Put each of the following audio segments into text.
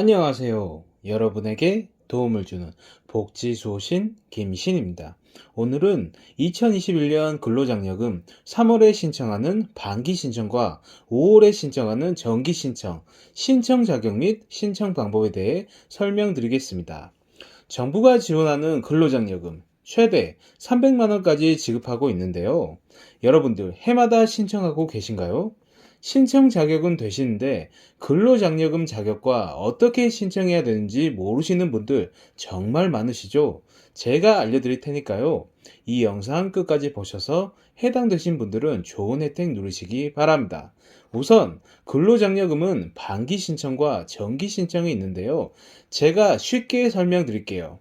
안녕하세요. 여러분에게 도움을 주는 복지소신 김신입니다. 오늘은 2021년 근로장려금 3월에 신청하는 반기 신청과 5월에 신청하는 정기 신청, 신청 자격 및 신청 방법에 대해 설명드리겠습니다. 정부가 지원하는 근로장려금 최대 300만 원까지 지급하고 있는데요. 여러분들 해마다 신청하고 계신가요? 신청 자격은 되시는데 근로장려금 자격과 어떻게 신청해야 되는지 모르시는 분들 정말 많으시죠? 제가 알려드릴 테니까요. 이 영상 끝까지 보셔서 해당되신 분들은 좋은 혜택 누리시기 바랍니다. 우선 근로장려금은 반기 신청과 정기 신청이 있는데요. 제가 쉽게 설명드릴게요.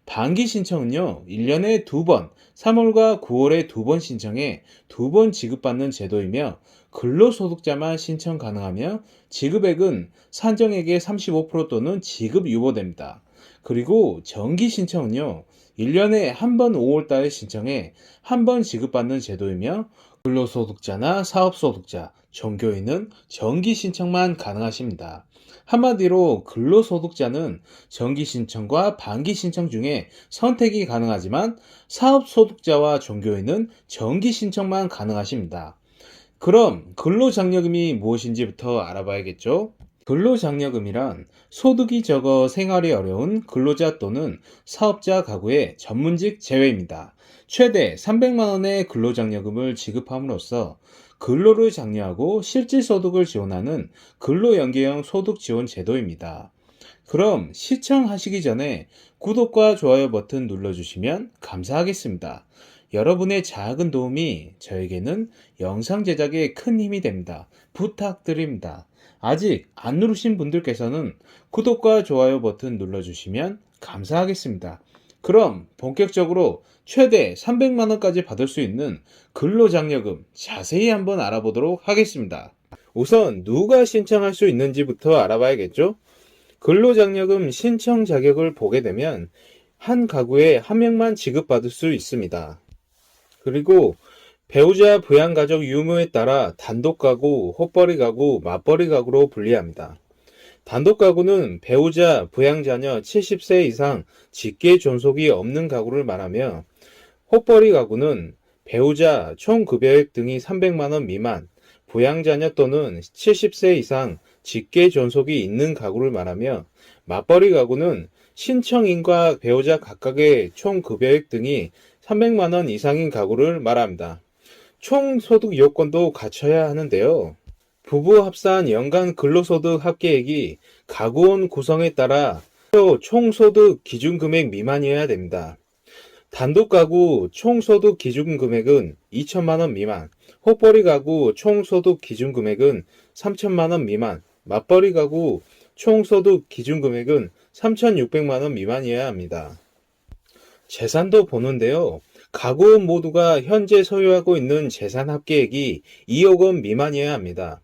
반기 신청은요, 1년에 2번, 3월과 9월에 2번 신청해 2번 지급받는 제도이며, 근로소득자만 신청 가능하며, 지급액은 산정액의 35% 또는 지급 유보됩니다. 그리고 정기 신청은요, 1년에 한 번 5월달에 신청해 한 번 지급받는 제도이며, 근로소득자나 사업소득자, 종교인은 정기 신청만 가능하십니다. 한마디로 근로소득자는 정기 신청과 반기 신청 중에 선택이 가능하지만 사업소득자와 종교인은 정기 신청만 가능하십니다. 그럼 근로장려금이 무엇인지부터 알아봐야겠죠? 근로장려금이란 소득이 적어 생활이 어려운 근로자 또는 사업자 가구의 전문직 제외입니다. 최대 300만 원의 근로장려금을 지급함으로써 근로를 장려하고 실질소득을 지원하는 근로연계형 소득지원 제도입니다. 그럼 시청하시기 전에 구독과 좋아요 버튼 눌러주시면 감사하겠습니다. 여러분의 작은 도움이 저에게는 영상 제작에 큰 힘이 됩니다. 부탁드립니다. 아직 안 누르신 분들께서는 구독과 좋아요 버튼 눌러주시면 감사하겠습니다. 그럼 본격적으로 최대 300만 원까지 받을 수 있는 근로장려금 자세히 한번 알아보도록 하겠습니다. 우선 누가 신청할 수 있는지부터 알아봐야겠죠? 근로장려금 신청 자격을 보게 되면 한 가구에 한 명만 지급받을 수 있습니다. 그리고 배우자 부양가족 유무에 따라 단독가구, 헛벌이가구, 맞벌이가구로 분리합니다. 단독가구는 배우자, 부양자녀 70세 이상 직계 존속이 없는 가구를 말하며, 헛벌이가구는 배우자 총 급여액 등이 300만 원 미만, 부양자녀 또는 70세 이상 직계 존속이 있는 가구를 말하며, 맞벌이 가구는 신청인과 배우자 각각의 총 급여액 등이 300만 원 이상인 가구를 말합니다. 총 소득 요건도 갖춰야 하는데요. 부부 합산 연간 근로소득 합계액이 가구원 구성에 따라 총 소득 기준 금액 미만이어야 됩니다. 단독 가구 총 소득 기준 금액은 2천만 원 미만, 헛벌이 가구 총 소득 기준 금액은 3천만 원 미만, 맞벌이 가구 총 소득 기준 금액은 3,600만 원 미만이어야 합니다. 재산도 보는데요. 가구원 모두가 현재 소유하고 있는 재산 합계액이 2억 원 미만이어야 합니다.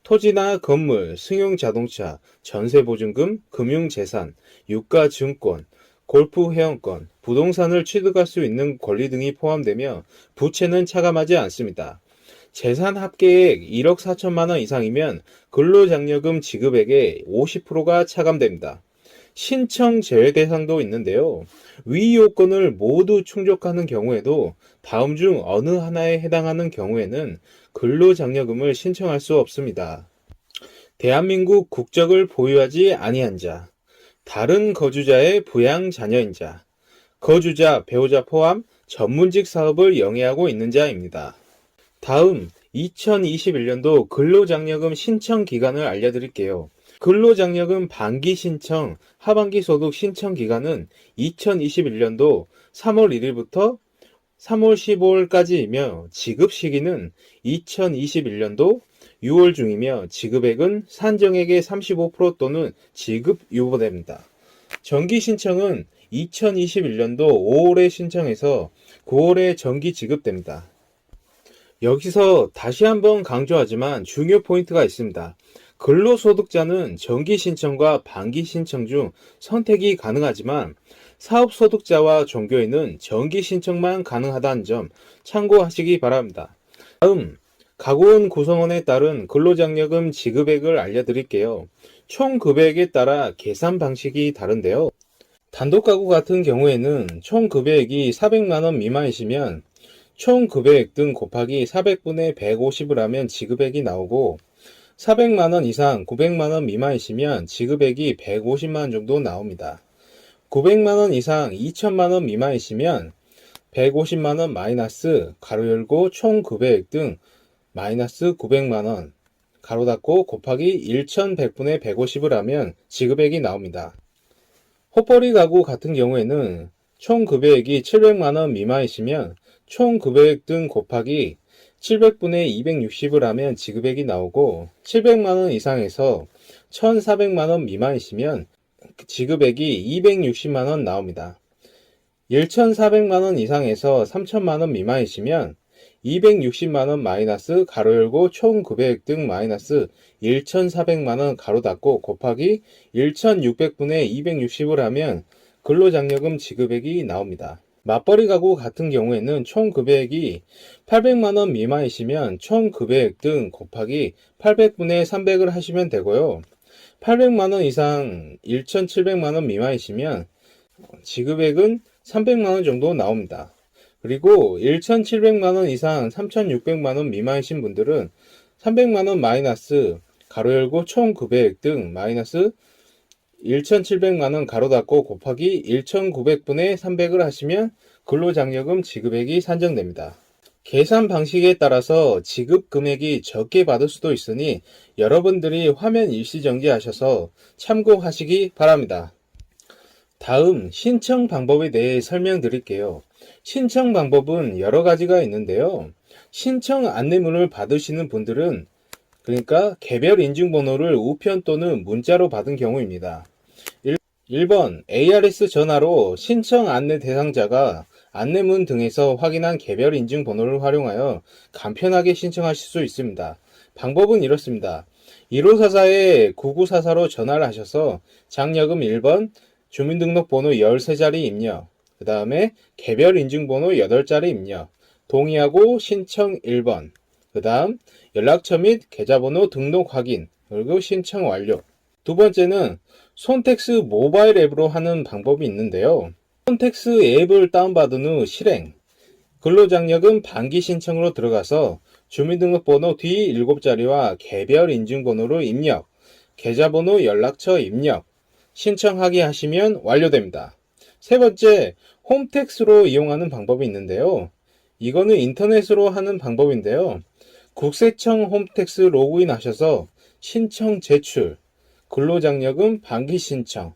토지나 건물, 승용자동차, 전세보증금, 금융재산, 유가증권, 골프 회원권, 부동산을 취득할 수 있는 권리 등이 포함되며 부채는 차감하지 않습니다. 재산 합계액 1억 4천만 원 이상이면 근로장려금 지급액의 50%가 차감됩니다. 신청 제외 대상도 있는데요. 위 요건을 모두 충족하는 경우에도 다음 중 어느 하나에 해당하는 경우에는 근로장려금을 신청할 수 없습니다. 대한민국 국적을 보유하지 아니한 자, 다른 거주자의 부양 자녀인 자, 거주자, 배우자 포함 전문직 사업을 영위하고 있는 자입니다. 다음 2021년도 근로장려금 신청 기간을 알려드릴게요. 근로장려금 반기 신청, 하반기 소득 신청 기간은 2021년도 3월 1일부터 3월 15일까지이며 지급 시기는 2021년도 6월 중이며 지급액은 산정액의 35% 또는 지급 유보됩니다. 정기 신청은 2021년도 5월에 신청해서 9월에 정기 지급됩니다. 여기서 다시 한번 강조하지만 중요 포인트가 있습니다. 근로소득자는 정기 신청과 반기 신청 중 선택이 가능하지만 사업소득자와 종교인은 정기 신청만 가능하다는 점 참고하시기 바랍니다. 다음, 가구원 구성원에 따른 근로장려금 지급액을 알려드릴게요. 총 금액에 따라 계산 방식이 다른데요. 단독가구 같은 경우에는 총 금액이 400만원 미만이시면 총 금액 등 곱하기 400분의 150을 하면 지급액이 나오고 400만원 이상 900만원 미만이시면 지급액이 150만원 정도 나옵니다. 900만원 이상 2천만원 미만이시면 150만원 마이너스 가로 열고 총 금액 등 마이너스 900만원 가로 닫고 곱하기 1100분의 150을 하면 지급액이 나옵니다. 헛벌이 가구 같은 경우에는 총 금액이 700만원 미만이시면 총 금액 등 곱하기 700분의 260을 하면 지급액이 나오고 700만원 이상에서 1400만원 미만이시면 지급액이 260만원 나옵니다. 1400만원 이상에서 3000만원 미만이시면 260만원 마이너스 가로 열고 총 금액 등 마이너스 1400만원 가로 닫고 곱하기 1600분의 260을 하면 근로장려금 지급액이 나옵니다. 맞벌이 가구 같은 경우에는 총 금액이 800만원 미만이시면 총 금액 등 곱하기 800분의 300을 하시면 되고요. 800만원 이상 1700만원 미만이시면 지급액은 300만원 정도 나옵니다. 그리고 1700만원 이상 3600만원 미만이신 분들은 300만원 마이너스 가로 열고 총 금액 등 마이너스 1700만원 가로 닫고 곱하기 1900분의 300을 하시면 근로장려금 지급액이 산정됩니다. 계산 방식에 따라서 지급 금액이 적게 받을 수도 있으니 여러분들이 화면 일시정지 하셔서 참고하시기 바랍니다. 다음 신청 방법에 대해 설명드릴게요. 신청 방법은 여러 가지가 있는데요. 신청 안내문을 받으시는 분들은 그러니까 개별 인증번호를 우편 또는 문자로 받은 경우입니다. 1번 ARS 전화로 신청 안내 대상자가 안내문 등에서 확인한 개별 인증번호를 활용하여 간편하게 신청하실 수 있습니다. 방법은 이렇습니다. 1544에 9944로 전화를 하셔서 장려금 1번, 주민등록번호 13자리 입력, 그 다음에 개별 인증번호 8자리 입력, 동의하고 신청 1번, 그 다음 연락처 및 계좌번호 등록 확인, 그리고 신청 완료. 두 번째는 손택스 모바일 앱으로 하는 방법이 있는데요. 손택스 앱을 다운받은 후 실행, 근로장려금 반기 신청으로 들어가서 주민등록번호 뒤 7자리와 개별 인증번호를 입력, 계좌번호 연락처 입력, 신청하기 하시면 완료됩니다. 세 번째, 홈택스로 이용하는 방법이 있는데요. 이거는 인터넷으로 하는 방법인데요. 국세청 홈택스 로그인 하셔서 신청 제출, 근로장려금 반기 신청,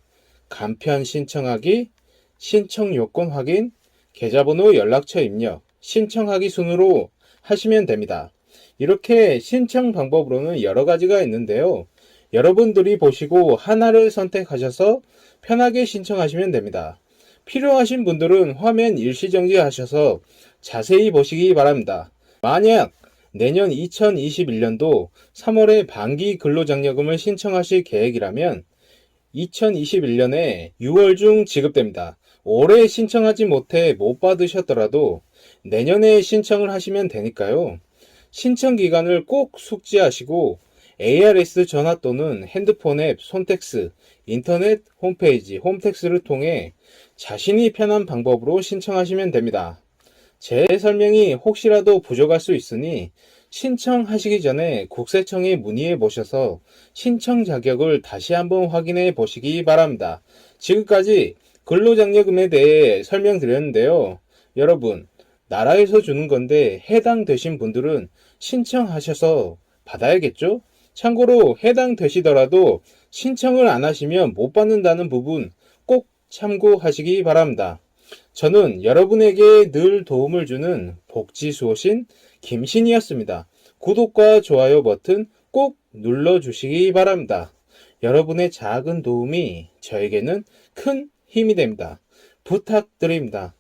간편 신청하기, 신청 요건 확인, 계좌번호 연락처 입력, 신청하기 순으로 하시면 됩니다. 이렇게 신청 방법으로는 여러 가지가 있는데요. 여러분들이 보시고 하나를 선택하셔서 편하게 신청하시면 됩니다. 필요하신 분들은 화면 일시정지 하셔서 자세히 보시기 바랍니다. 만약 내년 2021년도 3월에 반기 근로장려금을 신청하실 계획이라면 2021년에 6월 중 지급됩니다. 올해 신청하지 못해 못 받으셨더라도 내년에 신청을 하시면 되니까요. 신청 기간을 꼭 숙지하시고 ARS 전화 또는 핸드폰 앱 손택스, 인터넷 홈페이지 홈택스를 통해 자신이 편한 방법으로 신청하시면 됩니다. 제 설명이 혹시라도 부족할 수 있으니 신청하시기 전에 국세청에 문의해 보셔서 신청 자격을 다시 한번 확인해 보시기 바랍니다. 지금까지 근로장려금에 대해 설명드렸는데요. 여러분, 나라에서 주는 건데 해당되신 분들은 신청하셔서 받아야겠죠? 참고로 해당되시더라도 신청을 안 하시면 못 받는다는 부분 꼭 참고하시기 바랍니다. 저는 여러분에게 늘 도움을 주는 복지수호신 김신이었습니다. 구독과 좋아요 버튼 꼭 눌러주시기 바랍니다. 여러분의 작은 도움이 저에게는 큰 힘이 됩니다. 부탁드립니다.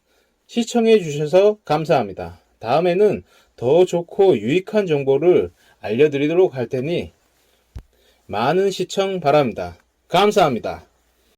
시청해 주셔서 감사합니다. 다음에는 더 좋고 유익한 정보를 알려드리도록 할 테니 많은 시청 바랍니다. 감사합니다.